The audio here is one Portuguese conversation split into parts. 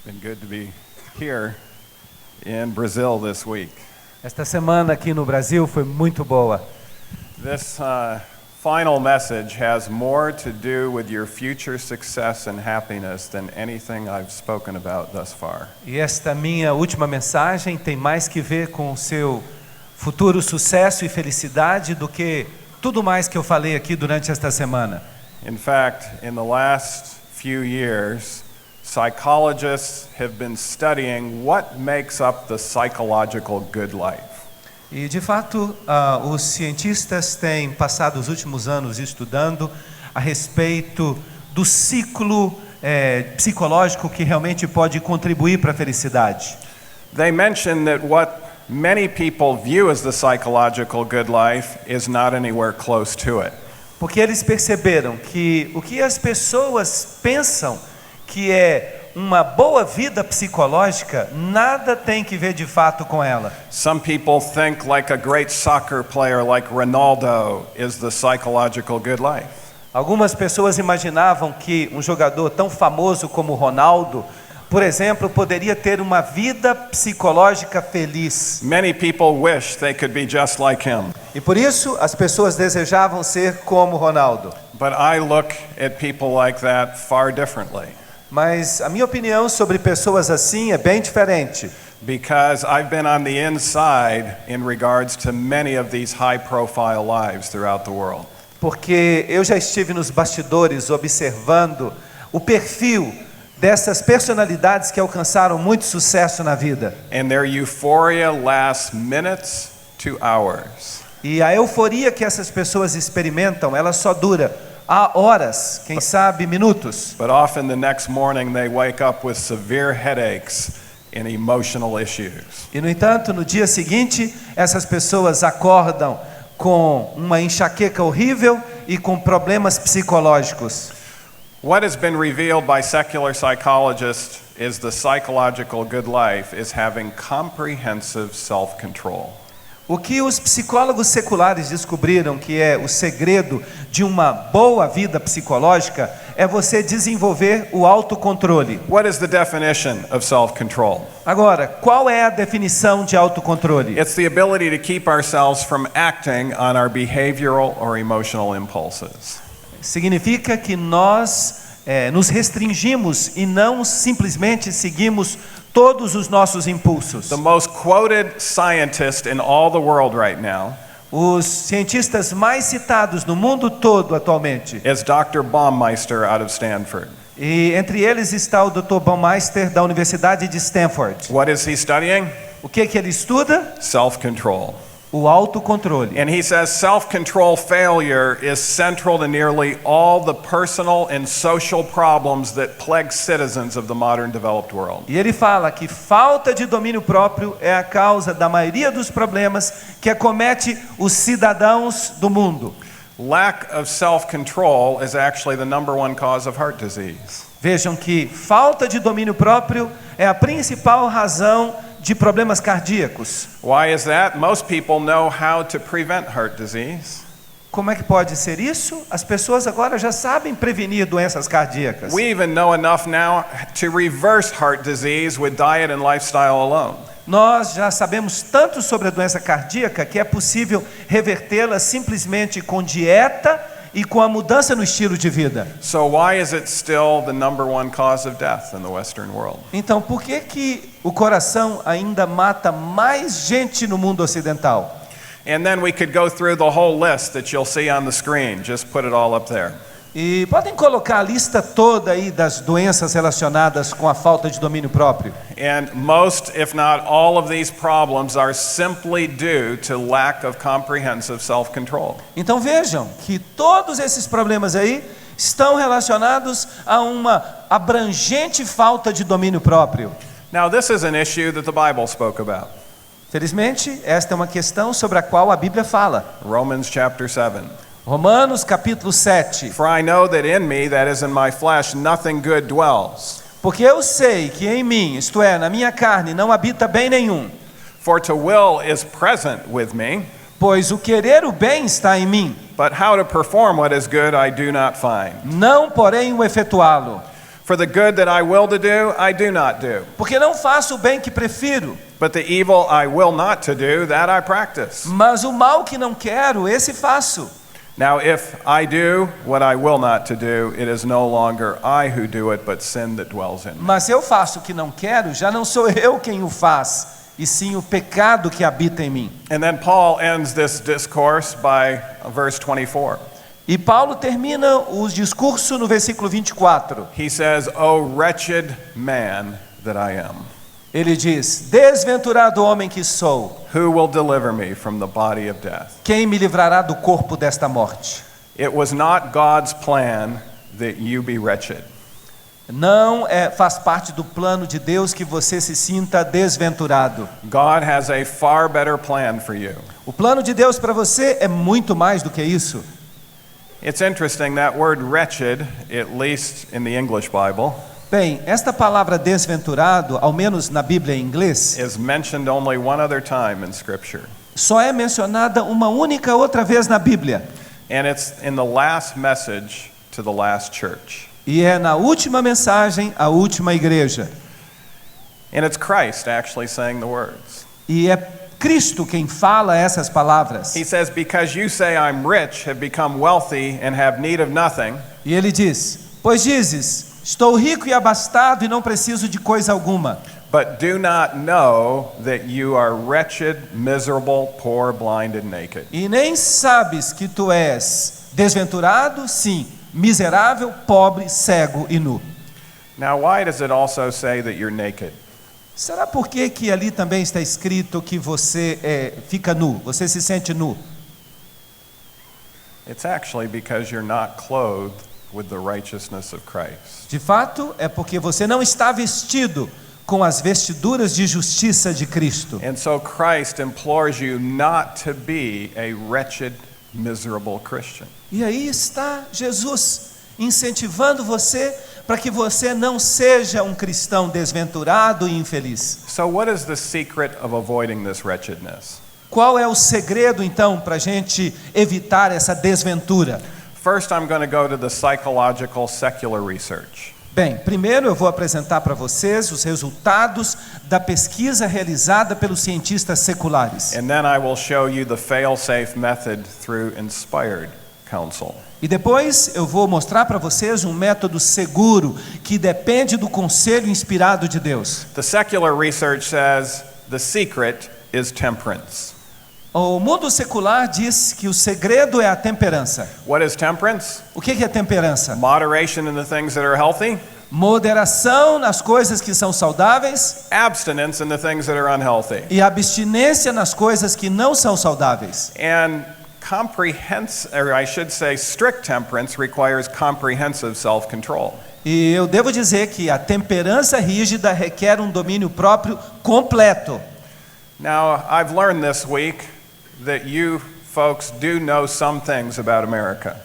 been good to be here in Brazil this week. Esta semana aqui no Brasil foi muito boa. This final message has more to do with your future success and happiness than anything I've spoken about thus far. E esta minha última mensagem tem mais que ver com o seu futuro sucesso e felicidade do que tudo mais que eu falei aqui durante esta semana. In fact, in the last few years, psychologists have been studying what makes up the psychological good life. E de fato, os cientistas têm passado os últimos anos estudando a respeito do ciclo psicológico que realmente pode contribuir para a felicidade. They mention that what many people view as the psychological good life is not anywhere close to it. Porque eles perceberam que o que as pessoas pensam que é uma boa vida psicológica, nada tem que ver de fato com ela. Some people think like a great soccer player like Ronaldo is the psychological good life. Algumas pessoas imaginavam que um jogador tão famoso como Ronaldo, por exemplo, poderia ter uma vida psicológica feliz. Many people wish they could be just like him. E por isso as pessoas desejavam ser como Ronaldo. But I look at people like that far differently. Mas a minha opinião sobre pessoas assim é bem diferente. Because I've been on the inside in regards to many of these high-profile lives throughout the world. Porque eu já estive nos bastidores observando o perfil dessas personalidades que alcançaram muito sucesso na vida. And their euphoria lasts minutes to hours. E a euforia que essas pessoas experimentam, ela só dura há horas, quem sabe minutos. But often the next morning they wake up with severe headaches and emotional issues. E no entanto, no dia seguinte, essas pessoas acordam com uma enxaqueca horrível e com problemas psicológicos. What has been revealed by secular psychologists is the psychological good life is having comprehensive self-control. O que os psicólogos seculares descobriram que é o segredo de uma boa vida psicológica é você desenvolver o autocontrole. What is the definition of self-control? Agora, qual é a definição de autocontrole? It's the ability to keep ourselves from acting on our behavioral or emotional impulses. Significa que nós nos restringimos e não simplesmente seguimos todos os nossos impulsos. The most quoted scientist in all the world right now Os cientistas mais citados no mundo todo atualmente. is Dr. Baumeister out of Stanford. E entre eles está o Dr. Baumeister da Universidade de Stanford. What is he studying? O que ele estuda? Self-control. O autocontrole. And he says self-control failure is central to nearly all the personal and social problems that plague citizens of the modern developed world. E ele fala que falta de domínio próprio é a causa da maioria dos problemas que acomete os cidadãos do mundo. Lack of self-control is actually the number one cause of heart disease. Vejam que falta de domínio próprio é a principal razão de problemas cardíacos. Why is that? Most people know how to prevent heart disease. Como é que pode ser isso? As pessoas agora já sabem prevenir doenças cardíacas. We even know enough now to reverse heart disease with diet and lifestyle alone. Nós já sabemos tanto sobre a doença cardíaca que é possível revertê-la simplesmente com dieta e com a mudança no estilo de vida. So why is it still the number one cause of death in the Western world? Então, por que o coração ainda mata mais gente no mundo ocidental? And then we could go through the whole list that you'll see on the screen. Just put it all up there. E podem colocar a lista toda aí das doenças relacionadas com a falta de domínio próprio. And most, if not all of these problems are simply due to lack of comprehensive self-control. Então vejam que todos esses problemas aí estão relacionados a uma abrangente falta de domínio próprio. Now this is an issue that the Bible spoke about. Felizmente, esta é uma questão sobre a qual a Bíblia fala. Romans chapter 7. Romanos capítulo 7. For I know that in me, that is in my flesh, nothing good dwells. Porque eu sei que em mim, isto é, na minha carne, não habita bem nenhum. For to will is present with me. Pois o querer o bem está em mim. But how to perform what is good I do not find. Não, porém, o efetuá-lo. For the good that I will to do, I do not do. Porque não faço o bem que prefiro, But the evil I will not to do, that I practice. mas o mal que não quero, esse faço. Now, if I do what I will not to do, it is no longer I who do it, but sin that dwells in me. Mas se eu faço o que não quero, já não sou eu quem o faz, e sim o pecado que habita em mim. And then Paul ends this discourse by verse 24. E Paulo termina o discurso no versículo 24. He says, "O wretched man that I am, Ele diz: desventurado homem que sou, who will deliver me from the body of death?" quem me livrará do corpo desta morte? It was not God's plan that you be wretched. Não faz parte do plano de Deus que você se sinta desventurado. God has a far better plan for you. O plano de Deus para você é muito mais do que isso. It's interesting that word wretched, at least in the English Bible, Bem, esta palavra desventurado, ao menos na Bíblia em inglês, is mentioned only one other time in Scripture. só é mencionada uma única outra vez na Bíblia. And it's in the last message to the last church. E é na última mensagem à última igreja. And it's Christ actually saying the words. E é Cristo quem fala essas palavras. He says, "Because you say I'm rich, have become wealthy, and have need of nothing, E ele diz: pois dizes, estou rico e abastado e não preciso de coisa alguma. but do not know that you are wretched, miserable, poor, blind, and naked." E nem sabes que tu és desventurado, sim, miserável, pobre, cego e nu. Now, why does it also say that you're naked? Será por que ali também está escrito que você fica nu, você se sente nu? It's actually because you're not clothed with the righteousness of Christ. De fato, é porque você não está vestido com as vestiduras de justiça de Cristo. And so Christ implores you not to be a wretched, miserable Christian. E aí está Jesus incentivando você para que você não seja um cristão desventurado e infeliz. So what is the secret of avoiding this wretchedness? Qual é o segredo então para a gente evitar essa desventura? First, I'm going to go to the psychological secular research. Bem, primeiro eu vou apresentar para vocês os resultados da pesquisa realizada pelos cientistas seculares. And then I will show you the fail-safe method through inspired counsel. E depois eu vou mostrar para vocês um método seguro que depende do conselho inspirado de Deus. The secular research says the secret is temperance. O mundo secular diz que o segredo é a temperança. What is temperance? O que é temperança? Moderation in the things that are healthy, Moderação nas coisas que são saudáveis abstinence in the things that are unhealthy. e abstinência nas coisas que não são saudáveis. And strict temperance requires comprehensive self-control. E eu devo dizer que a temperança rígida requer um domínio próprio completo. Now, I've learned this week that you folks do know some things about America.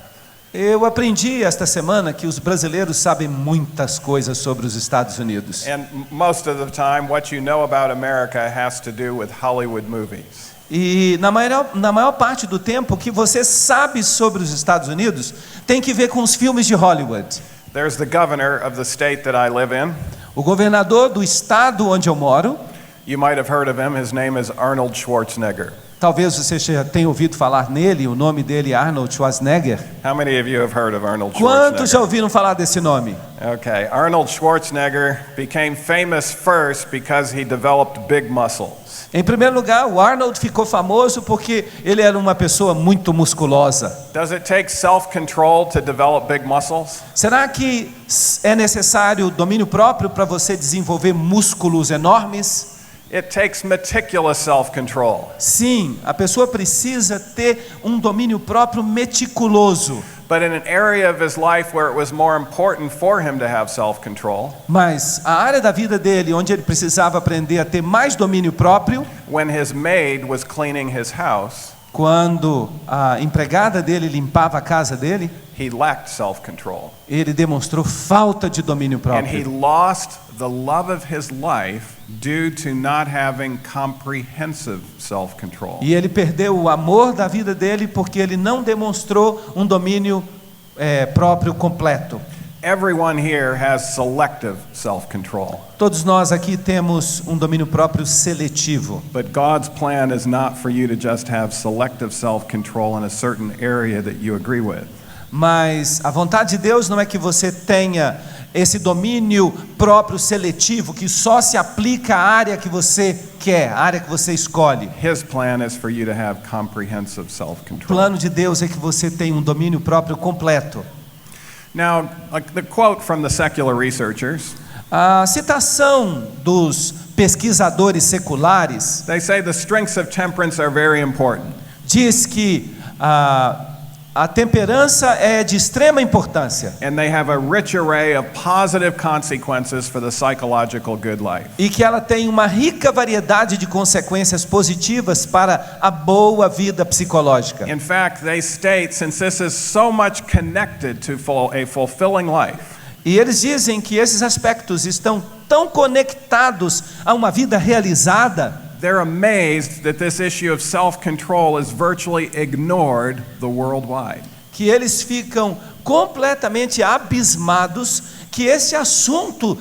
Eu aprendi esta semana que os brasileiros sabem muitas coisas sobre os Estados Unidos. And most of the time, what you know about America has to do with Hollywood movies. E na maior parte do tempo, o que você sabe sobre os Estados Unidos tem que ver com os filmes de Hollywood. There's the governor of the state that I live in. O governador do estado onde eu moro, You might have heard of him. His name is Arnold Schwarzenegger. talvez você já tenha ouvido falar nele, o nome dele é Arnold Schwarzenegger. How many of you have heard of Arnold Quantos já Schwarzenegger? ouviram falar desse nome? Okay, Arnold Schwarzenegger became famous first because he developed big muscles. Em primeiro lugar, o Arnold ficou famoso porque ele era uma pessoa muito musculosa. Does it take self-control to develop big muscles? Será que é necessário domínio próprio para você desenvolver músculos enormes? It takes meticulous self-control. Sim, a pessoa precisa ter um domínio próprio meticuloso. But in an area of his life where it was more important for him to have self-control, Mas a área da vida dele onde ele precisava aprender a ter mais domínio próprio, when his maid was cleaning his house, quando a empregada dele limpava a casa dele, he lacked self-control. ele demonstrou falta de domínio And he próprio. lost the love of his life due to not having comprehensive self-control. E ele perdeu o amor da vida dele porque ele não demonstrou um domínio próprio completo. Everyone here has selective self-control. Todos nós aqui temos um domínio próprio seletivo. But God's plan is not for you to just have selective self-control in a certain area that you agree with. Mas a vontade de Deus não é que você tenha esse domínio próprio seletivo que só se aplica à área que você quer, à área que você escolhe. His plan is for you to have comprehensive O self-control. plano de Deus é que você tenha um domínio próprio completo. Now, like the quote from the secular researchers, A citação dos pesquisadores seculares they say the strengths of temperance are very important. diz que a temperança é de extrema importância And they have a rich array of positive consequences for the psychological good life. e que ela tem uma rica variedade de consequências positivas para a boa vida psicológica. In fact, they state, since this is so much connected to a fulfilling life, E eles dizem que esses aspectos estão tão conectados a uma vida realizada, they're amazed that this issue of self-control is virtually ignored worldwide. que eles ficam completamente abismados que esse assunto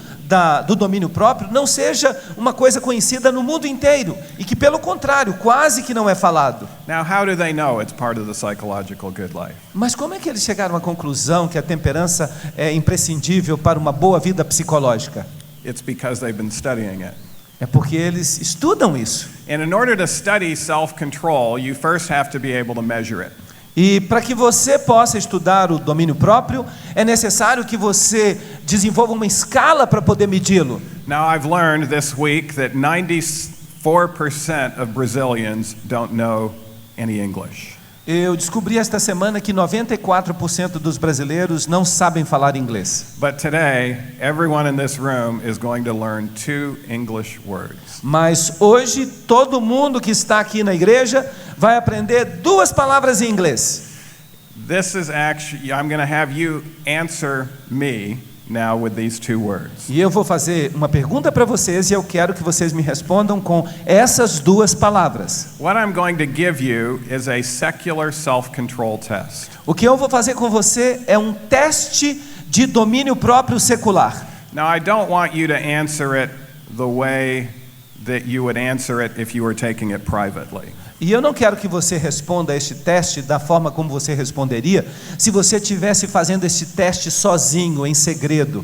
do domínio próprio não seja uma coisa conhecida no mundo inteiro e que, pelo contrário, quase que não é falado. Now, how do they know it's part of the psychological good life? Mas como é que eles chegaram à conclusão que a temperança é imprescindível para uma boa vida psicológica? It's because they've been studying it. É porque eles estudam isso. And in order to study self-control, you first have to be able to measure it. E para que você possa estudar o domínio próprio, é necessário que você desenvolva uma escala para poder medi-lo. Now, I've learned this week that 94% of Brazilians don't know any English. Eu descobri esta semana que 94% dos brasileiros não sabem falar inglês. But today, everyone in this room is going to learn 2 English words. Mas hoje todo mundo que está aqui na igreja vai aprender 2 palavras em inglês. This is actually, I'm going to have you answer me now with these 2 words. E eu vou fazer uma pergunta para vocês e eu quero que vocês me respondam com essas 2 palavras. What I'm going to give you is a secular self-control test. O que eu vou fazer com você é um teste de domínio próprio secular. Now, I don't want you to answer it the way that you would answer it if you were taking it privately. E eu não quero que você responda a este teste da forma como você responderia se você estivesse fazendo este teste sozinho, em segredo.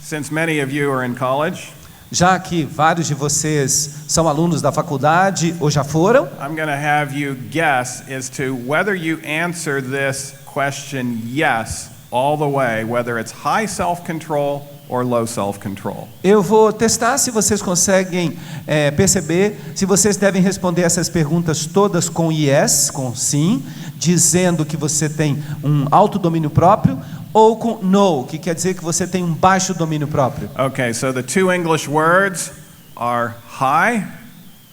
Since many of you are in college, Já que vários de vocês são alunos da faculdade ou já foram, I'm going to have you guess as to whether you answer this question yes all the way, whether it's high self-control or low self-control. eu vou testar se vocês conseguem perceber se vocês devem responder essas perguntas todas com yes, com sim, dizendo que você tem um alto domínio próprio, ou com no, que quer dizer que você tem um baixo domínio próprio. Okay, so the 2 English words are high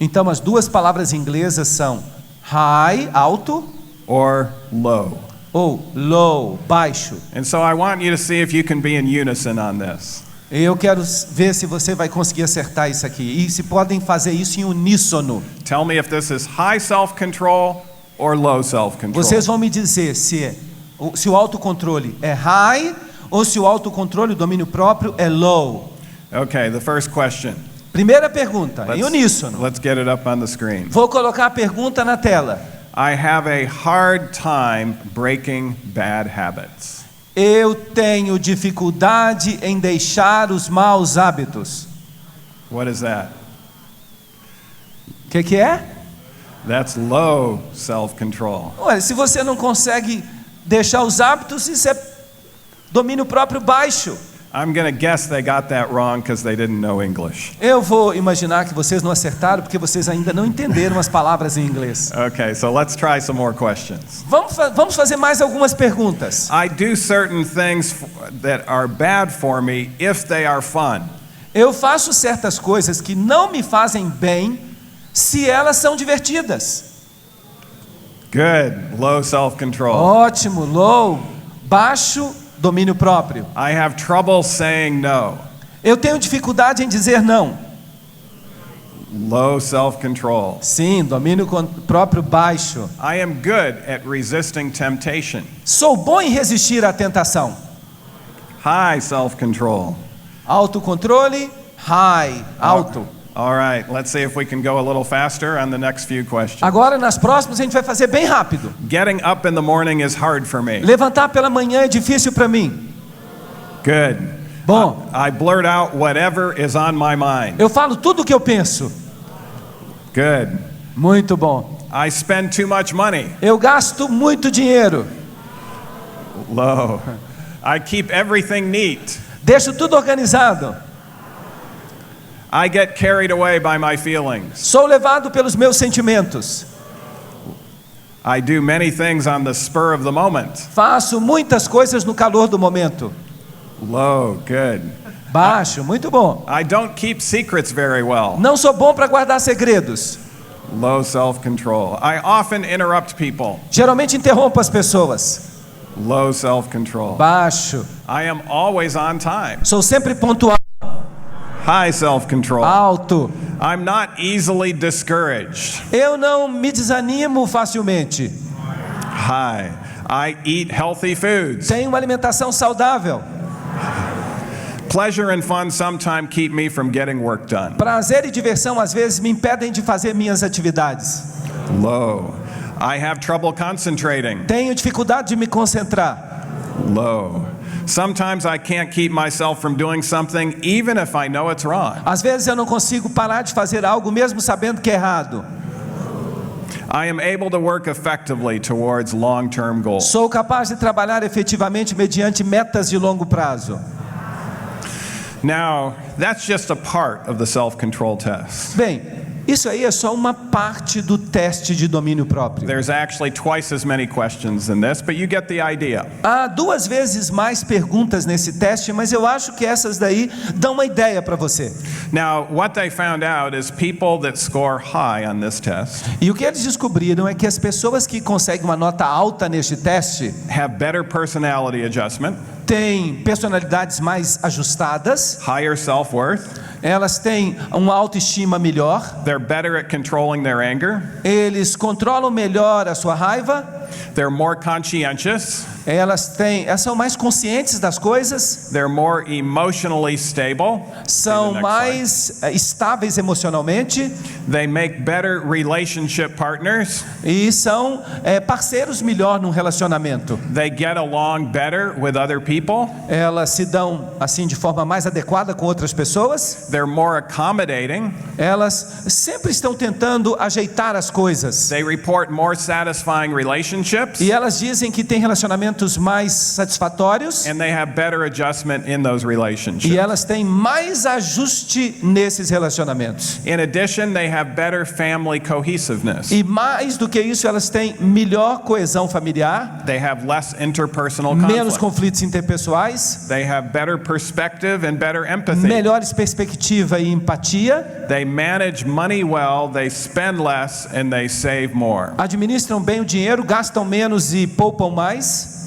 Então as 2 palavras inglesas são high, alto, or low. ou low, baixo. And so I want you to see if you can be in unison on this. Eu quero ver se você vai conseguir acertar isso aqui. E se podem fazer isso em uníssono. Tell me if this is high self-control or low self-control. Vocês vão me dizer se o autocontrole é high ou se o autocontrole, o domínio próprio, é low. Okay, the first question. Primeira pergunta, em uníssono. Let's get it up on the screen. Vou colocar a pergunta na tela. I have a hard time breaking bad habits. Eu tenho dificuldade em deixar os maus hábitos. What is that? O que é? That's low self-control. Olha, se você não consegue deixar os hábitos, isso é domínio próprio baixo. I'm going to guess they got that wrong because they didn't know English. Eu vou imaginar que vocês não acertaram porque vocês ainda não entenderam as palavras em inglês. Okay, so let's try some more questions. Vamos fazer mais algumas perguntas. I do certain things that are bad for me if they are fun. Eu faço certas coisas que não me fazem bem se elas são divertidas. Good, low self-control. Ótimo, low, baixo domínio próprio. I have trouble saying no. Eu tenho dificuldade em dizer não. Low self-control. Sim, domínio próprio baixo. I am good at resisting temptation. Sou bom em resistir à tentação. High self-control. Autocontrole, high, alto. All right, let's see if we can go a little faster on the next few questions. Agora, nas próximas, a gente vai fazer bem rápido. Getting up in the morning is hard for me. Levantar pela manhã é difícil para mim. Good. Bom, I blurt out whatever is on my mind. eu falo tudo o que eu penso. Good. Muito bom. I spend too much money. Eu gasto muito dinheiro. Low. I keep everything neat. Deixo tudo organizado. I get carried away by my feelings. Sou levado pelos meus sentimentos. I do many things on the spur of the moment. Faço muitas coisas no calor do momento. Low. Good. Baixo, muito bom. I don't keep secrets very well. Não sou bom para guardar segredos. Low self-control. I often interrupt people. Geralmente interrompo as pessoas. Low self-control. Baixo. I am always on time. Sou sempre pontual. High self-control. Alto. I'm not easily discouraged. Eu não me desanimo facilmente. High. I eat healthy foods. Tenho uma alimentação saudável. Pleasure and fun sometimes keep me from getting work done. Prazer e diversão às vezes me impedem de fazer minhas atividades. Low. I have trouble concentrating. Tenho dificuldade de me concentrar. Low. Sometimes I can't keep myself from doing something even if I know it's wrong. Às vezes eu não consigo parar de fazer algo mesmo sabendo que é errado. I am able to work effectively towards long-term goals. Sou capaz de trabalhar efetivamente mediante metas de longo prazo. Now, that's just a part of the self-control test. Bem, isso aí é só uma parte do teste de domínio próprio. There's actually twice as many questions than this, but you get the idea. Há 2 vezes mais perguntas nesse teste, mas eu acho que essas daí dão uma ideia para você. Now, what they found out is people that score high on this test E o que eles descobriram é que as pessoas que conseguem uma nota alta neste teste have better personality adjustment, têm personalidades mais ajustadas, higher self-worth, elas têm uma autoestima melhor, they're better at controlling their anger, eles controlam melhor a sua raiva, they're more conscientious, elas são mais conscientes das coisas, they're more emotionally stable, são next mais estáveis emocionalmente they make better relationship partners, e são parceiros melhor num relacionamento. they get along better with other people, Elas se dão assim de forma mais adequada com outras pessoas. they're more accommodating, Elas sempre estão tentando ajeitar as coisas. they report more satisfying relationships, E elas dizem que têm relacionamentos mais satisfatórios. and they have better adjustment in those relationships. E elas têm mais ajuste nesses relacionamentos. In addition, they have better family cohesiveness. E mais do que isso, elas têm melhor coesão familiar, They have less interpersonal menos conflict. conflitos interpessoais, They have better perspective and better empathy. melhores perspectiva e empatia, They manage money well, they spend less, and they save more. administram bem o dinheiro, gastam menos e poupam mais.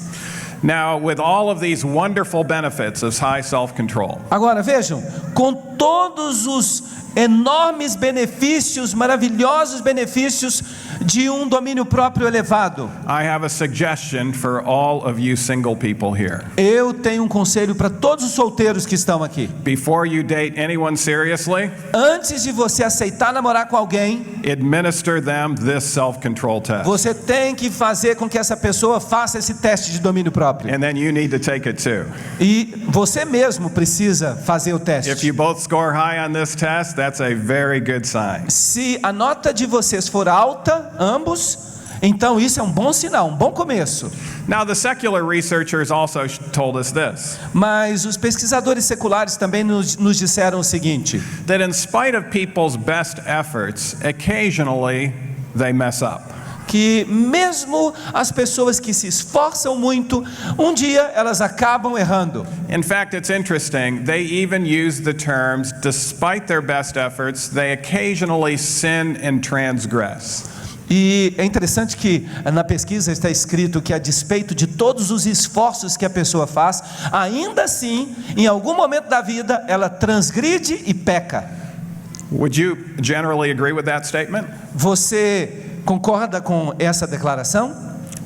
Now, with all of these wonderful benefits of high self-control, Agora vejam, com todos os enormes benefícios, maravilhosos benefícios de um domínio próprio elevado, I have a suggestion for all of you single people here. eu tenho um conselho para todos os solteiros que estão aqui. Before you date anyone seriously, Antes de você aceitar namorar com alguém, administer them this self-control test. você tem que fazer com que essa pessoa faça esse teste de domínio próprio. And then you need to take it too. E você mesmo precisa fazer o If teste. you both score high on this test, that's a very good sign. Se a nota de vocês for alta, ambos, então isso é um bom sinal, um bom começo. Now, the secular researchers also told us this, Mas os pesquisadores seculares também nos disseram o seguinte: that in spite of people's best efforts, occasionally they mess up. que mesmo as pessoas que se esforçam muito, um dia elas acabam errando. In fact, it's interesting, they even use the terms, despite their best efforts, they occasionally sin and transgress. E é interessante que na pesquisa está escrito que a despeito de todos os esforços que a pessoa faz, ainda assim, em algum momento da vida, ela transgride e peca. Would you generally agree with that statement? Você concorda com essa declaração?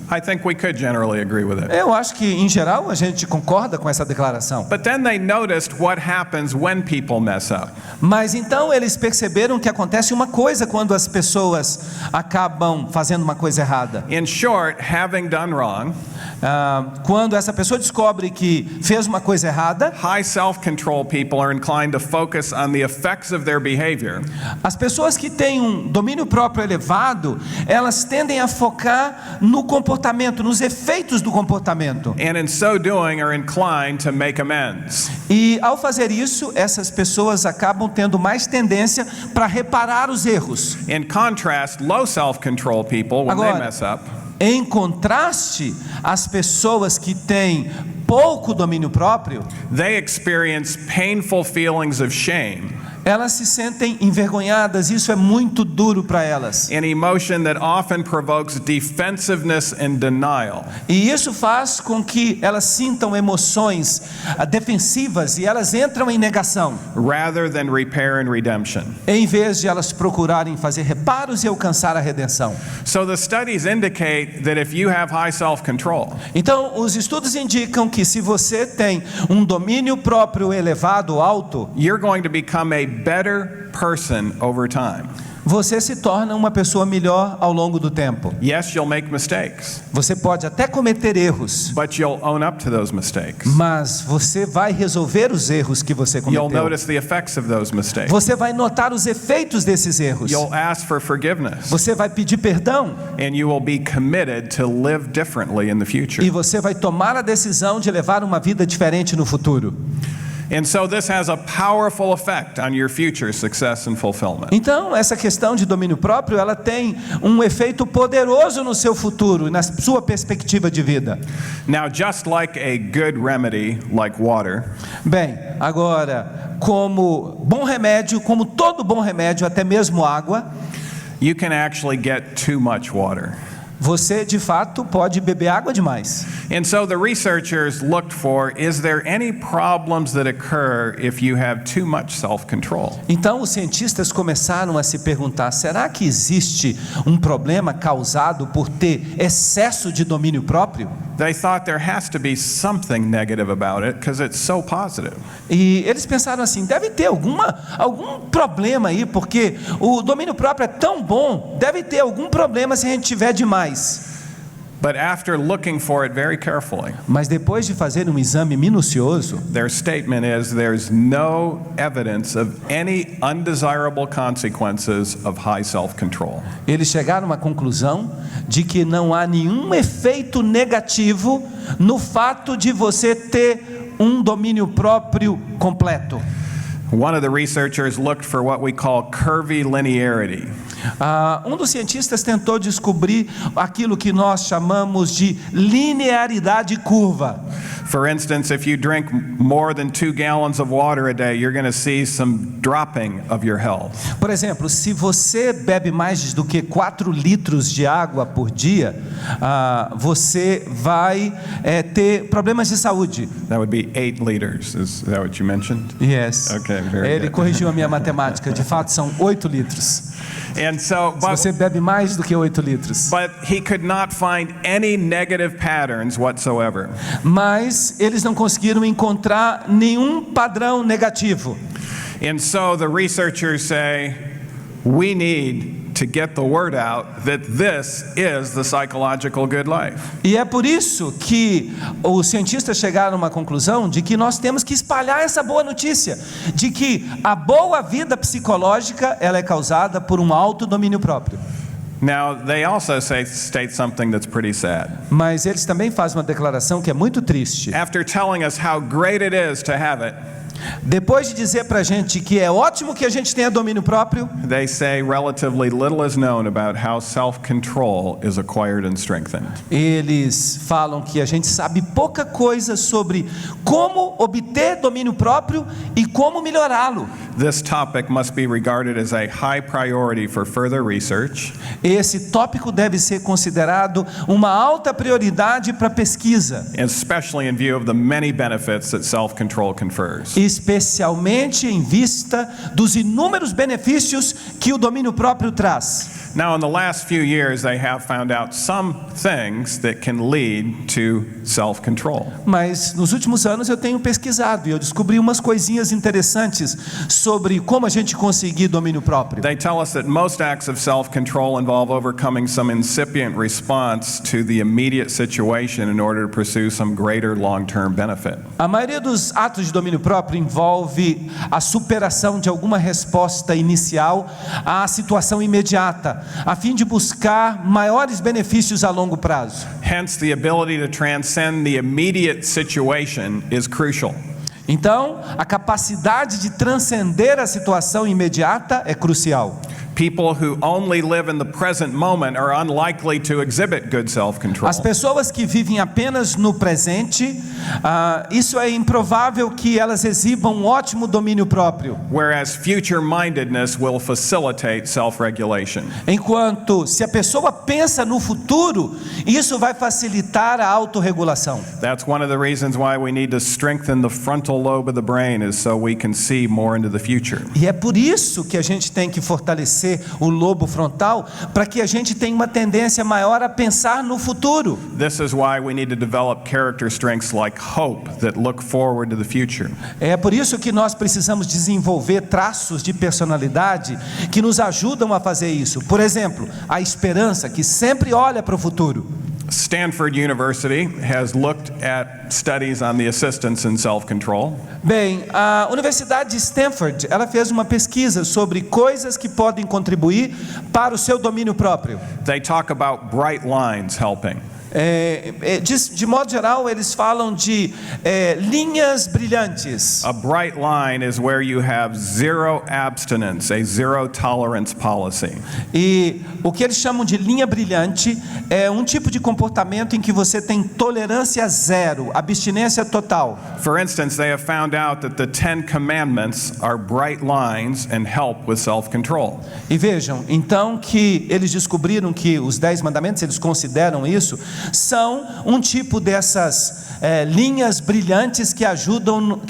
I think we could generally agree with it. Eu acho que, em geral, a gente concorda com essa declaração. But then they noticed what happens when people mess up. Mas então eles perceberam que acontece uma coisa quando as pessoas acabam fazendo uma coisa errada. In short, having done wrong, Quando essa pessoa descobre que fez uma coisa errada, high self-control people are inclined to focus on the effects of their behavior as pessoas que têm um domínio próprio elevado, elas tendem a focar no comportamento, nos efeitos do comportamento. and in so doing are inclined to make amends. E ao fazer isso, essas pessoas acabam tendo mais tendência para reparar os erros. In contrast, low self-control people, when they Agora, mess up, em contraste, as pessoas que têm pouco domínio próprio, they experience painful feelings of shame, elas se sentem envergonhadas. Isso é muito duro para elas. an emotion that often provokes defensiveness and denial. E isso faz com que elas sintam emoções defensivas e elas entram em negação, rather than repair and redemption. em vez de elas procurarem fazer reparos e alcançar a redenção. So the studies indicate that if you have high self-control, Então, os estudos indicam que se você tem um domínio próprio elevado, alto, you're going to become a better person over time. você se torna uma pessoa melhor ao longo do tempo. Yes, you'll make mistakes, Você pode até cometer erros, but you'll own up to those mistakes. mas você vai resolver os erros que você You'll cometeu. notice the effects of those mistakes. Você vai notar os efeitos desses erros. You'll ask for forgiveness, Você vai pedir perdão and you will be committed to live differently in the future. e você vai tomar a decisão de levar uma vida diferente no futuro. And so this has a powerful effect on your future success and fulfillment. Então, essa questão de domínio próprio, ela tem um efeito poderoso no seu futuro, na sua perspectiva de vida. Now, just like a good remedy, like water, Bem, agora, como bom remédio, como todo bom remédio, até mesmo água, you can actually get too much water. você de fato pode beber água demais. And so the researchers looked for, is there any problems that occur if you have too much self-control? Então os cientistas começaram a se perguntar: será que existe um problema causado por ter excesso de domínio próprio? They thought there has to be something negative about it because it's so positive. E eles pensaram assim: deve ter algum problema aí, porque o domínio próprio é tão bom, deve ter algum problema se a gente tiver demais. But after looking for it very carefully, Mas depois de fazer um exame minucioso, their statement is there's no evidence of any undesirable consequences of high self-control. eles chegaram à conclusão de que não há nenhum efeito negativo no fato de você ter um domínio próprio completo. One of the researchers looked for what we call curvilinearity. Um dos cientistas tentou descobrir aquilo que nós chamamos de linearidade curva. For instance, if you drink more than 2 gallons of water a day, you're going to see some dropping of your health. Por exemplo, se você bebe mais do que 4 litros de água por dia, você vai ter problemas de saúde. That would be 8 liters. Is that what you mentioned? Yes. Okay, very Ele good. corrigiu a minha matemática. De fato, são 8 litros. And so, Se você bebe mais do que 8 litros. but he could not find any negative patterns whatsoever. Mas eles não conseguiram encontrar nenhum padrão negativo. And so the researchers say, we need to get the word out that this is the psychological good life. E é por isso que os cientistas chegaram a uma conclusão de que nós temos que espalhar essa boa notícia, de que a boa vida psicológica, ela é causada por um alto domínio próprio. Now, they also state something that's pretty sad. Mas eles também fazem uma declaração que é muito triste. After telling us how great it is to have it, Depois de dizer pra gente que é ótimo que a gente tenha domínio próprio, they say relatively little is known about how self-control is acquired and strengthened. eles falam que a gente sabe pouca coisa sobre como obter domínio próprio e como melhorá-lo. This topic must be regarded as a high priority for further research, Esse tópico deve ser considerado uma alta prioridade para pesquisa, especially in view of the many benefits that self-control confers. especialmente em vista dos inúmeros benefícios que o domínio próprio traz. Now, in the last few years, they have found out some things that can lead to self-control. Mas nos últimos anos eu tenho pesquisado e eu descobri umas coisinhas interessantes sobre como a gente conseguir domínio próprio. They tell us that most acts of self-control involve overcoming some incipient response to the immediate situation in order to pursue some greater long-term benefit. A maioria dos atos de domínio próprio envolve a superação de alguma resposta inicial à situação imediata, a fim de buscar maiores benefícios a longo prazo. Hence, the ability to transcend the immediate situation is crucial. Então, a capacidade de transcender a situação imediata é crucial. People who only live in the present moment are unlikely to exhibit good self-control. As pessoas que vivem apenas no presente, isso é improvável que elas exibam um ótimo domínio próprio. Whereas future-mindedness will facilitate self-regulation. Enquanto, se a pessoa pensa no futuro, isso vai facilitar a autorregulação. That's one of the reasons why we need to strengthen the frontal lobe of the brain, is so we can see more into the future. E é por isso que a gente tem que fortalecer o lobo frontal, para que a gente tenha uma tendência maior a pensar no futuro. This is why we need to develop character strengths like hope that look forward to the future. É por isso que nós precisamos desenvolver traços de personalidade que nos ajudam a fazer isso. Por exemplo, a esperança, que sempre olha para o futuro. Stanford University has looked at studies on the assistance in self-control. Bem, a Universidade de Stanford, ela fez uma pesquisa sobre coisas que podem contribuir para o seu domínio próprio. They talk about bright lines helping. De modo geral, eles falam de linhas brilhantes. A bright line is where you have zero abstinence, a zero tolerance policy. E o que eles chamam de linha brilhante é um tipo de comportamento em que você tem tolerância zero, abstinência total. For instance, they have found out that the 10 commandments are bright lines and help with self-control. E vejam, então, que eles descobriram que os 10 mandamentos, eles consideram isso, são um tipo dessas linhas brilhantes que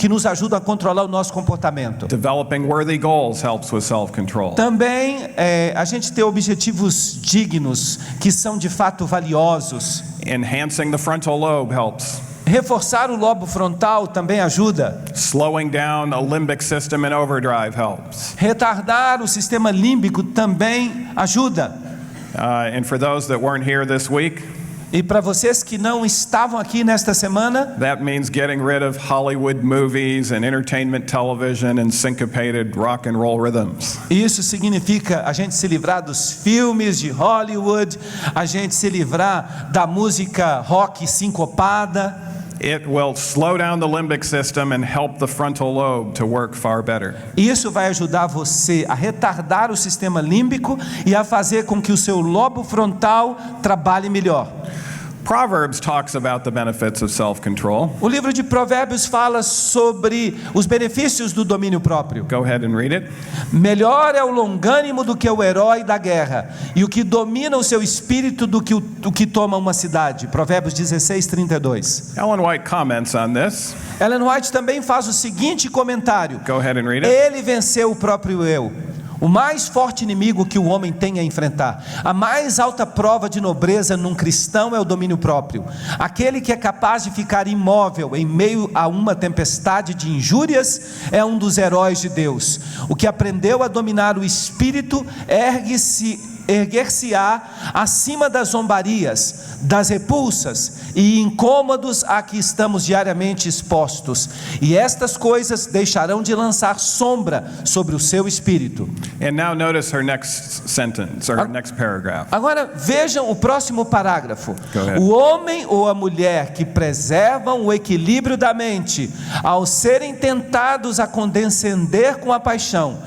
nos ajudam a controlar o nosso comportamento. Developing worthy goals helps with self-control. Também a gente ter objetivos dignos, que são de fato valiosos. Enhancing the frontal lobe helps. Reforçar o lobo frontal também ajuda. Slowing down the limbic system in overdrive helps. Retardar o sistema límbico também ajuda. And for those that weren't here this week, e para vocês que não estavam aqui nesta semana, that means getting rid of Hollywood movies and entertainment television and syncopated rock and roll rhythms. Isso significa a gente se livrar dos filmes de Hollywood, a gente se livrar da música rock sincopada. It will slow down the limbic system and help the frontal lobe to work far better. Isso vai ajudar você a retardar o sistema límbico e a fazer com que o seu lobo frontal trabalhe melhor. Proverbs talks about the benefits of self-control. O livro de Provérbios fala sobre os benefícios do domínio próprio. Go ahead and read it. Melhor é o longânimo do que o herói da guerra, e o que domina o seu espírito do que toma uma cidade. Provérbios 16:32. Ellen White comments on this. Ellen White também faz o seguinte comentário. Go ahead and read it. Ele venceu o próprio eu. O mais forte inimigo que o homem tem a enfrentar, a mais alta prova de nobreza num cristão é o domínio próprio. Aquele que é capaz de ficar imóvel em meio a uma tempestade de injúrias é um dos heróis de Deus. O que aprendeu a dominar o espírito erguer-se-á acima das zombarias, das repulsas e incômodos a que estamos diariamente expostos, e estas coisas deixarão de lançar sombra sobre o seu espírito. And now notice her next sentence, or her next paragraph. Agora vejam o próximo parágrafo. Go ahead. O homem ou a mulher que preservam o equilíbrio da mente, ao serem tentados a condescender com a paixão,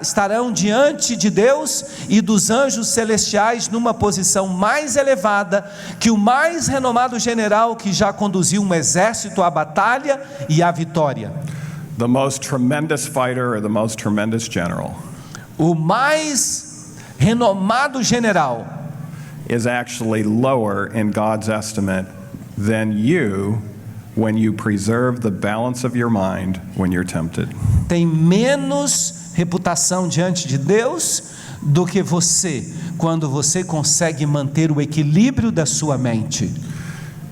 estarão diante de Deus e dos anjos celestiais numa posição mais elevada que o mais renomado general que já conduziu um exército à batalha e à vitória. The most tremendous fighter or the most tremendous general O mais renomado general is actually lower in God's estimate than you when you preserve the balance of your mind when you're tempted. tem menos reputação diante de Deus do que você, quando você consegue manter o equilíbrio da sua mente.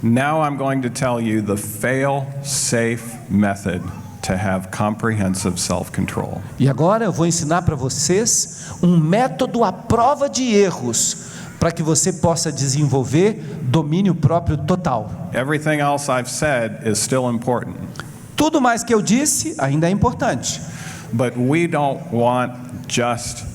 Now I'm going to tell you the fail-safe method to have comprehensive self-control. E agora eu vou ensinar para vocês um método à prova de erros, para que você possa desenvolver domínio próprio total. Everything else I've said is still important, Tudo mais que eu disse ainda é importante. but we don't want just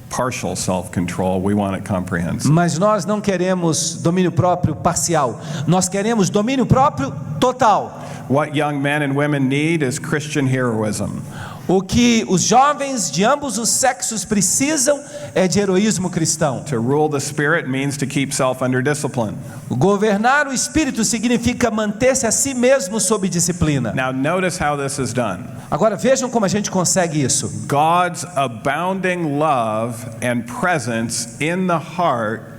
partial self-control, we want it comprehensive. Mas nós não queremos domínio próprio parcial. Nós queremos domínio próprio total. What young men and women need is Christian heroism. O que os jovens de ambos os sexos precisam é de heroísmo cristão. To rule the spirit means to keep self under discipline. Governar o espírito significa manter-se a si mesmo sob disciplina. Now notice how this is done. Agora vejam como a gente consegue isso. God's abounding love and presence in the heart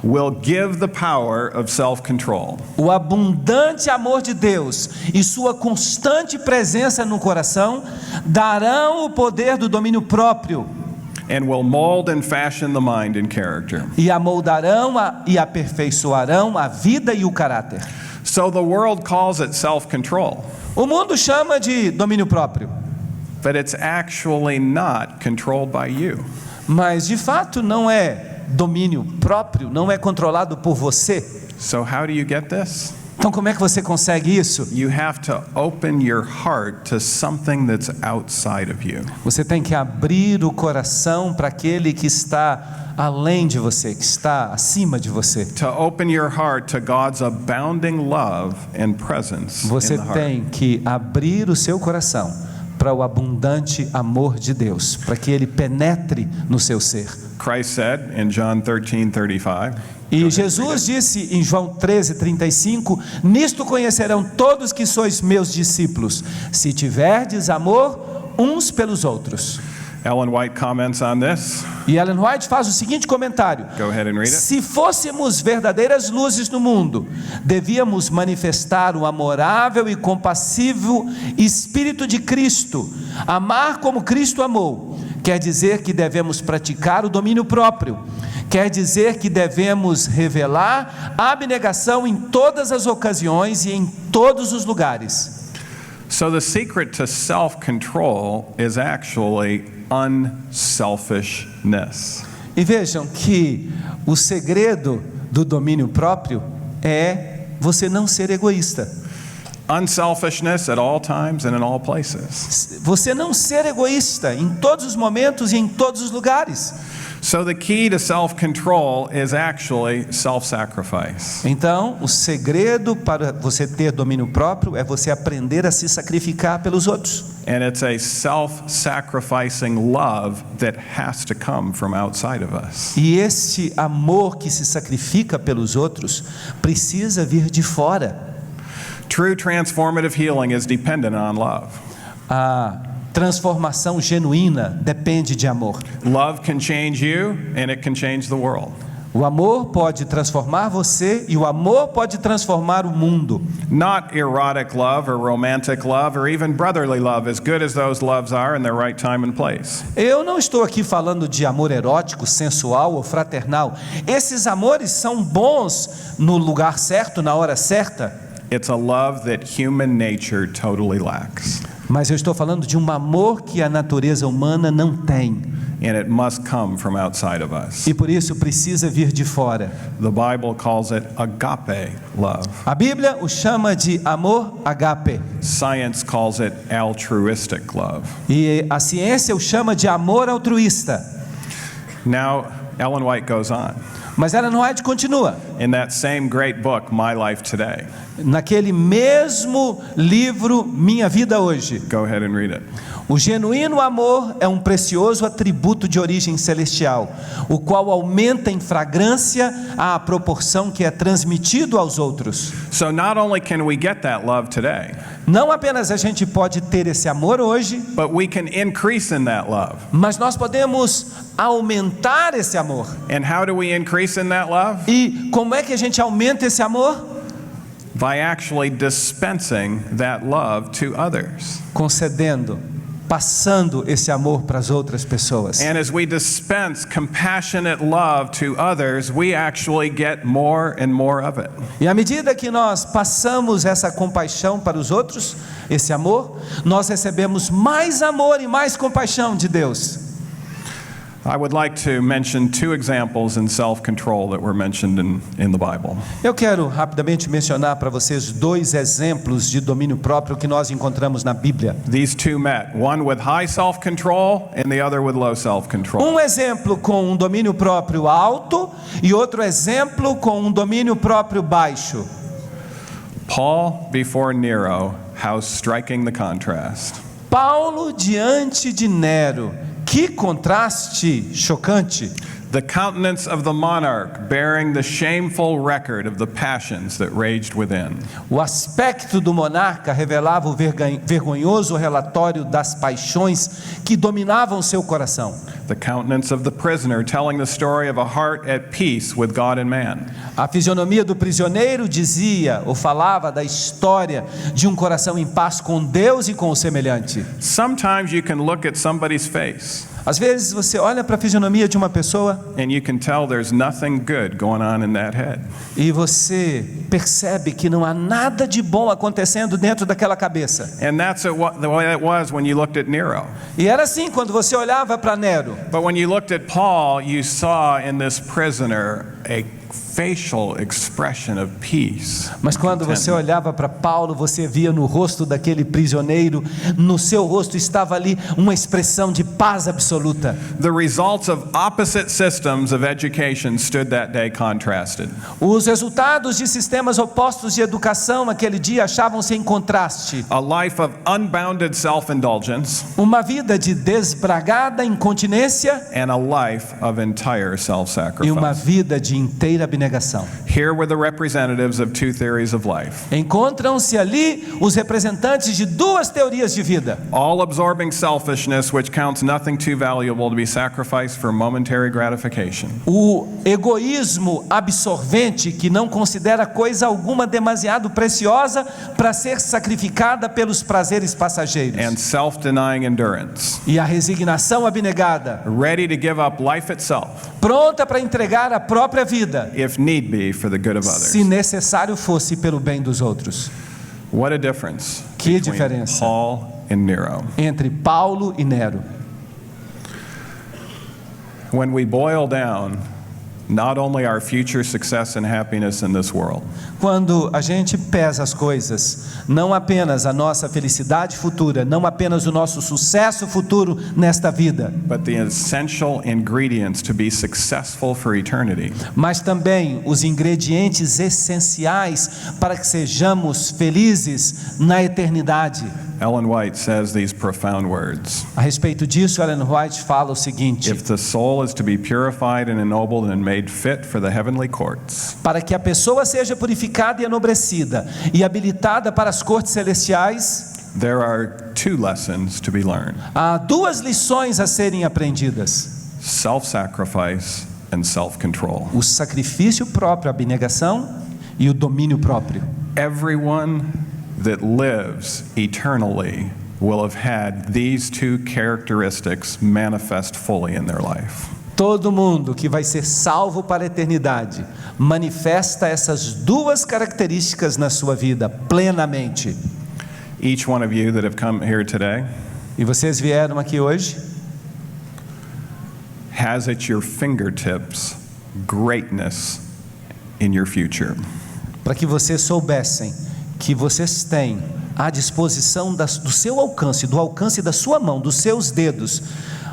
will give the power of self-control. O abundante amor de Deus e sua constante presença no coração darão o poder do domínio próprio And will mold and fashion the mind and character. e amoldarão e aperfeiçoarão a vida e o caráter. So the world calls it self-control, O mundo chama de domínio próprio, but it's actually not controlled by you. mas de fato não é domínio próprio, não é controlado por você. So how do you get this? Então como é que você consegue isso? You have to open your heart to something that's outside of you. Você tem que abrir o coração para aquele que está além de você, que está acima de você. To open your heart to God's abounding love and presence Você in the heart. tem que abrir o seu coração para o abundante amor de Deus, para que ele penetre no seu ser. Christ said in John 13:35, E Jesus disse em João 13:35, nisto conhecerão todos que sois meus discípulos, se tiverdes amor uns pelos outros. Ellen White comments on this. E Ellen White faz o seguinte comentário: Go ahead and read it. se fôssemos verdadeiras luzes no mundo, devíamos manifestar o amorável e compassivo Espírito de Cristo. Amar como Cristo amou quer dizer que devemos praticar o domínio próprio. Quer dizer que devemos revelar a abnegação em todas as ocasiões e em todos os lugares. So the secret to self-control is actually unselfishness. E vejam que o segredo do domínio próprio é você não ser egoísta. Unselfishness at all times and in all places. Você não ser egoísta em todos os momentos e em todos os lugares. So the key to self-control is actually self-sacrifice. Então, o segredo para você ter domínio próprio é você aprender a se sacrificar pelos outros. And it's a self-sacrificing love that has to come from outside of us. E este amor que se sacrifica pelos outros precisa vir de fora. True transformative healing is dependent on love. A transformação genuína depende de amor. Love can change you and it can change the world. O amor pode transformar você e o amor pode transformar o mundo. Not erotic love or romantic love or even brotherly love, as good as those loves are in their right time and place. Eu não estou aqui falando de amor erótico, sensual ou fraternal. Esses amores são bons no lugar certo, na hora certa. It's a love that human nature totally lacks. Mas eu estou falando de um amor que a natureza humana não tem. And it must come from outside of us. E por isso precisa vir de fora. The Bible calls it agape love. A Bíblia o chama de amor agape. Science calls it altruistic love. E a ciência o chama de amor altruísta. Now, Ellen White goes on. Mas Ellen White continua. In that same great book, My Life Today. Naquele mesmo livro, Minha Vida Hoje. Go ahead and read it. O genuíno amor é um precioso atributo de origem celestial, o qual aumenta em fragrância à proporção que é transmitido aos outros. So not only can we get that love today, Não apenas a gente pode ter esse amor hoje, but we can increase in that love. mas nós podemos aumentar esse amor. And how do we increase in that love? E como é que a gente aumenta esse amor? By actually dispensing that love to others. Concedendo passando esse amor para as outras pessoas. And as we dispense compassionate love to others, we actually get more and more of it. E à medida que nós passamos essa compaixão para os outros, esse amor, nós recebemos mais amor e mais compaixão de Deus. I would like to mention two examples in self-control that were mentioned in the Bible. Eu quero rapidamente mencionar para vocês 2 exemplos de domínio próprio que nós encontramos na Bíblia. These two met, one with high self-control and the other with low self-control. Um exemplo com um domínio próprio alto e outro exemplo com um domínio próprio baixo. Paul before Nero, how striking the contrast. Paulo diante de Nero. Que contraste chocante. The countenance of the monarch bearing the shameful record of the passions that raged within. O aspecto do monarca revelava o vergonhoso relatório das paixões que dominavam seu coração. The countenance of the prisoner telling the story of a heart at peace with God and man. A fisionomia do prisioneiro dizia ou falava da história de um coração em paz com Deus e com o semelhante. Sometimes you can look at somebody's face Às vezes você olha para a fisionomia de uma pessoa and you can tell there's nothing good going on in that head. e você percebe que não há nada de bom acontecendo dentro daquela cabeça. And that's the way it was when you looked at Nero. E era assim quando você olhava para Nero. But when you looked at Paul, you saw in this prisoner a facial expression of peace. Mas quando você olhava para Paulo, você via no rosto daquele prisioneiro, no seu rosto estava ali uma expressão de paz absoluta. The results of opposite systems of education stood that day contrasted. Os resultados de sistemas opostos de educação naquele dia achavam-se em contraste. A life of unbounded self-indulgence Uma vida de desbragada incontinência and a life of entire e uma self-sacrifice. vida de inteira abnegação. Here were the representatives of two theories of life. Encontram-se ali os representantes de 2 teorias de vida. All-absorbing selfishness which counts nothing too valuable to be sacrificed for momentary gratification. O egoísmo absorvente que não considera coisa alguma demasiado preciosa para ser sacrificada pelos prazeres passageiros. And self-denying endurance, E a resignação abnegada, ready to give up life itself, pronta para entregar a própria vida, if need be, for the good of se others. necessário fosse pelo bem dos outros. What a difference Que between diferença Paul and Nero. entre Paulo e Nero. When we boil down not only our future success and happiness in this world, Quando a gente pesa as coisas, não apenas a nossa felicidade futura, não apenas o nosso sucesso futuro nesta vida, but the essential ingredients to be successful for eternity, mas também os ingredientes essenciais para que sejamos felizes na eternidade. Ellen White says these profound words. A respeito disso, Ellen White fala o seguinte: If the soul is to be purified and ennobled and made fit for the heavenly courts, para que a pessoa seja purificada e enobrecida e habilitada para as cortes celestiais, there are two lessons to be learned: há 2 lições a serem aprendidas: self-sacrifice and self-control. o sacrifício próprio, a abnegação, e o domínio próprio. Everyone that lives eternally will have had these two characteristics manifest fully in their life. Todo mundo que vai ser salvo para a eternidade manifesta essas 2 características na sua vida plenamente. Each one of you that have come here today E vocês vieram aqui hoje has at your fingertips greatness in your future. para que vocês soubessem que vocês têm à disposição do seu alcance, do alcance da sua mão, dos seus dedos,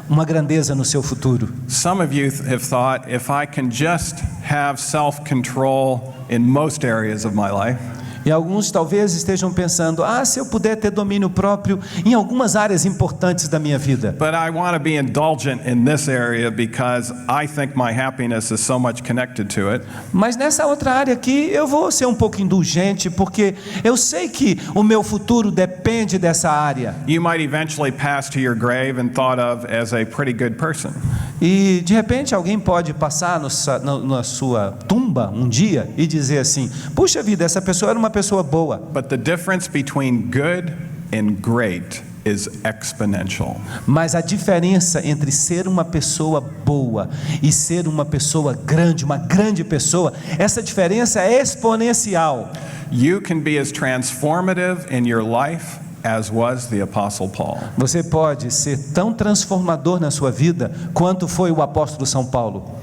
uma grandeza no seu futuro. Some of you have thought, if I can just have self-control in most areas of my life, E alguns talvez estejam pensando: se eu puder ter domínio próprio em algumas áreas importantes da minha vida. but I want to be indulgent in this area because I think my happiness is so much connected to it. Mas nessa outra área aqui eu vou ser um pouco indulgente, porque eu sei que o meu futuro depende dessa área. You might eventually pass to your grave and thought of as a pretty good person. E de repente alguém pode passar na sua tumba um dia e dizer assim: puxa vida, essa pessoa era uma pessoa boa. But the difference between good and great is exponential. Mas a diferença entre ser uma pessoa boa e ser uma pessoa grande, uma grande pessoa, essa diferença é exponencial. You can be as transformative in your life as was the Apostle Paul. Você pode ser tão transformador na sua vida quanto foi o apóstolo São Paulo.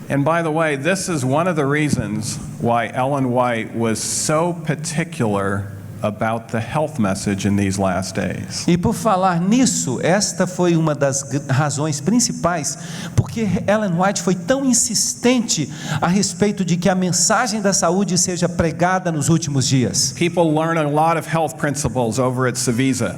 And by the way, this is one of the reasons why Ellen White was so particular about the health message in these last days. E por falar nisso, esta foi uma das razões principais porque Ellen White foi tão insistente a respeito de que a mensagem da saúde seja pregada nos últimos dias. People learn a lot of health principles over at Civisa.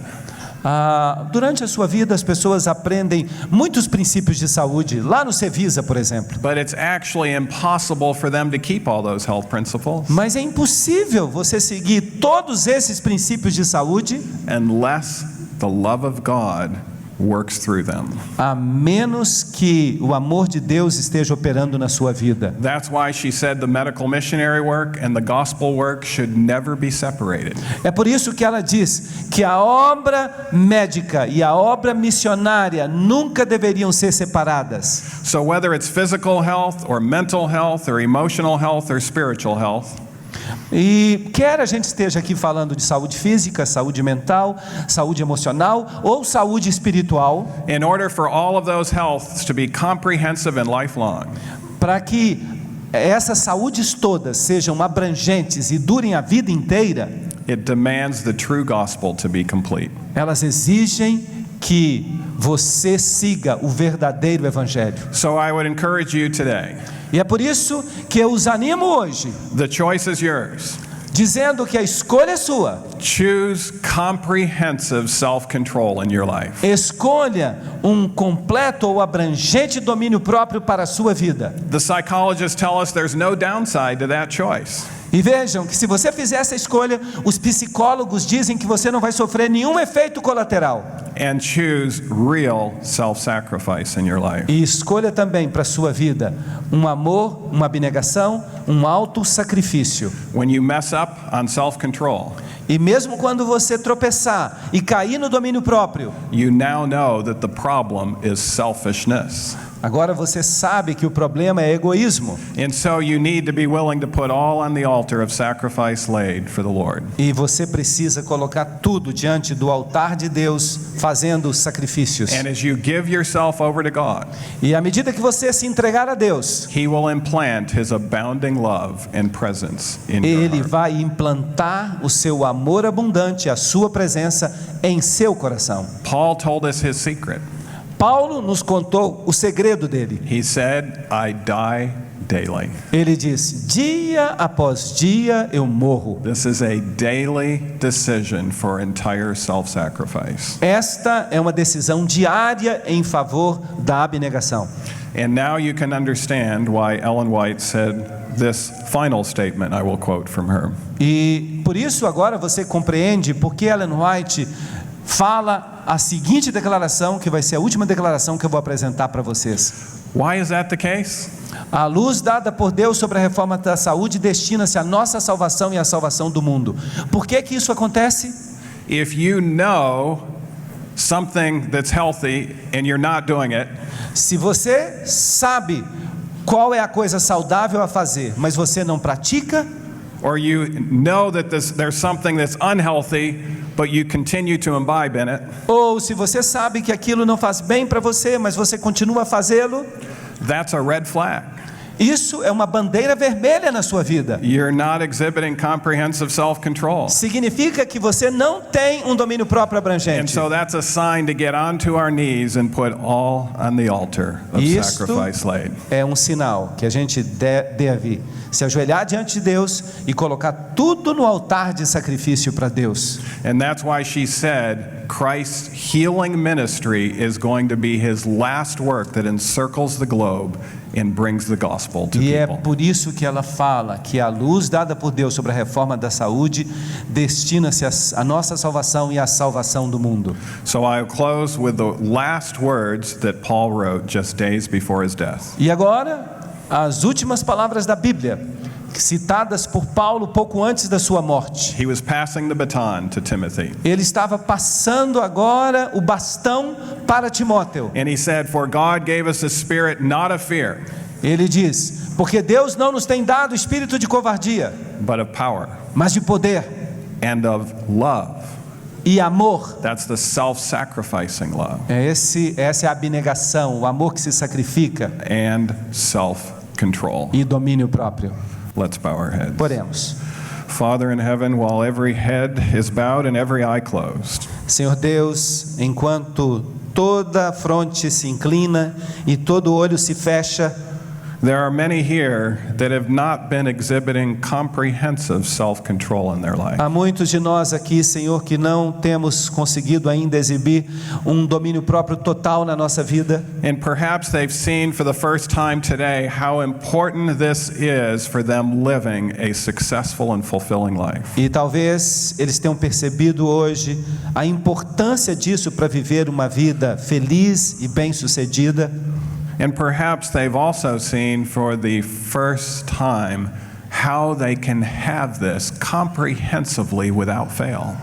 Durante a sua vida as pessoas aprendem muitos princípios de saúde, lá no Cevisa, por exemplo. But it's actually impossible for them to keep all those health principles Mas é impossível você seguir todos esses princípios de saúde unless the love of God works through them. a menos que o amor de Deus esteja operando na sua vida. That's why she said the medical missionary work and the gospel work should never be separated. É por isso que ela diz que a obra médica e a obra missionária nunca deveriam ser separadas. So whether it's physical health or mental health or emotional health or spiritual health, E quer a gente esteja aqui falando de saúde física, saúde mental, saúde emocional ou saúde espiritual, in order for all of those healths to be comprehensive and lifelong, para que essas saúdes todas sejam abrangentes e durem a vida inteira, it demands the true gospel to be complete. elas exigem que você siga o verdadeiro evangelho. So I would encourage you today. E é por isso que eu os animo hoje, The choice is yours. dizendo que a escolha é sua. Choose comprehensive self-control in your life. Escolha um completo ou abrangente domínio próprio para a sua vida. The psychologists tell us there's no downside to that choice. E vejam que se você fizer essa escolha, os psicólogos dizem que você não vai sofrer nenhum efeito colateral. And choose real self-sacrifice in your life. E escolha também para a sua vida um amor, uma abnegação, um auto-sacrifício. When you mess up on self-control, E mesmo quando você tropeçar e cair no domínio próprio, you now know that the problem is selfishness. agora você sabe que o problema é egoísmo. And so you need to be willing to put all on the altar of sacrifice laid for the Lord. E você precisa colocar tudo diante do altar de Deus, fazendo sacrifícios. And as you give yourself over to God, E à medida que você se entregar a Deus, He will implant His abounding love and presence in your Ele heart. vai implantar o seu amor abundante, a sua presença em seu coração. Paul told us his secret. Paulo nos contou o segredo dele. He said, I die daily. Ele disse: dia após dia eu morro. This is a daily decision for entire self-sacrifice. Esta é uma decisão diária em favor da abnegação. And now you can understand why Ellen White said this final statement I will quote from her. E por isso agora você compreende porque Ellen White fala a seguinte declaração, que vai ser a última declaração que eu vou apresentar para vocês. Why is that the case? A luz dada por Deus sobre a reforma da saúde destina-se à nossa salvação e à salvação do mundo. Por que que isso acontece? If you know something that's healthy and you're not doing it, Se você sabe qual é a coisa saudável a fazer, mas você não pratica, or you know that there's something that's unhealthy, but you continue to imbibe in it, ou se você sabe que aquilo não faz bem para você, mas você continua a fazê-lo, that's a red flag. isso é uma bandeira vermelha na sua vida. You're not exhibiting comprehensive self-control. Significa que você não tem um domínio próprio And abrangente. so that's a sign to get onto our knees and put all on the altar of Isto sacrifice laid. é um sinal que a gente deve se ajoelhar diante de Deus e colocar tudo no altar de sacrifício para Deus. And that's why she said Christ's healing ministry is going to be his last work that encircles the globe and brings the gospel to E é people. por isso que ela fala que a luz dada por Deus sobre a reforma da saúde destina-se à nossa salvação e à salvação do mundo. So I'll close with the last words that Paul wrote just days before his death. E agora, as últimas palavras da Bíblia citadas por Paulo pouco antes da sua morte. He was passing the baton to Timothy. Ele estava passando agora o bastão para Timóteo. And he said, "For God gave us a spirit not of fear, Ele diz: porque Deus não nos tem dado espírito de covardia, but of power mas de poder and of love." e amor. That's the self-sacrificing love. Essa é a abnegação, o amor que se sacrifica, And self-control. e domínio próprio. Let's bow our heads. Oremos. Father in heaven, while every head is bowed and every eye closed, Senhor Deus, enquanto toda fronte se inclina e todo olho se fecha, there are many here that have not been exhibiting comprehensive self-control in their life. há muitos de nós aqui, Senhor, que não temos conseguido ainda exibir um domínio próprio total na nossa vida. And perhaps they've seen for the first time today how important this is for them living a successful and fulfilling life. E talvez eles tenham percebido hoje a importância disso para viver uma vida feliz e bem-sucedida. And perhaps they've also seen for the first time how they can have this comprehensively without fail.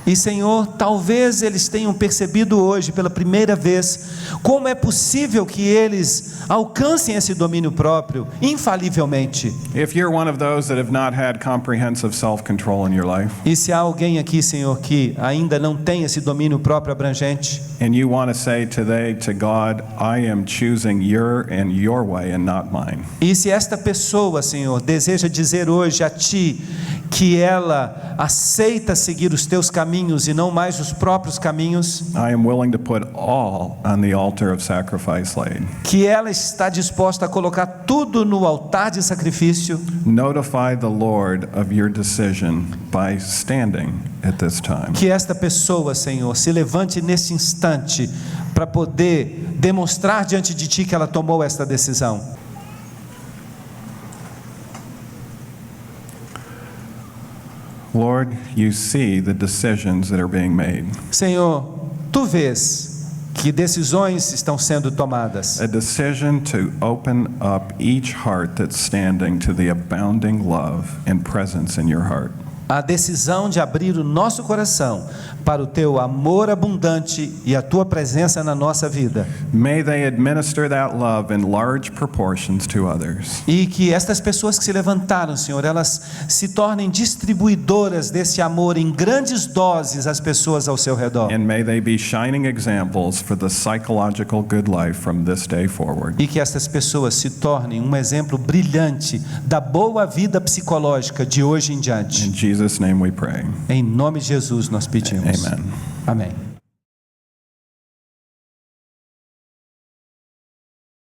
E Senhor, talvez eles tenham percebido hoje pela primeira vez como é possível que eles alcancem esse domínio próprio infalivelmente. If you're one of those that have not had comprehensive self-control in your life, E se há alguém aqui, Senhor, que ainda não tem esse domínio próprio abrangente, and you want to say today to God, I am choosing your and your way and not mine. e se esta pessoa, Senhor, deseja dizer hoje a Ti que ela aceita seguir os Teus caminhos e não mais os próprios caminhos, I am willing to put all on the altar of sacrifice laid. que ela está disposta a colocar tudo no altar de sacrifício, Notify the Lord of your decision by standing at this time. que esta pessoa, Senhor, se levante nesse instante para poder demonstrar diante de Ti que ela tomou esta decisão. Lord, you see the decisions that are being made. Senhor, Tu vês que decisões estão sendo tomadas. A decision to open up each heart that's standing to the abounding love and presence in your heart. A decisão de abrir o nosso coração para o Teu amor abundante e a Tua presença na nossa vida. May they administer that love in large proportions to others. E que estas pessoas que se levantaram, Senhor, elas se tornem distribuidoras desse amor em grandes doses às pessoas ao seu redor. And may they be shining examples for the psychological good life from this day forward. E que estas pessoas se tornem um exemplo brilhante da boa vida psicológica de hoje em diante. In Jesus' name we pray. Em nome de Jesus nós pedimos. Amen. Amém.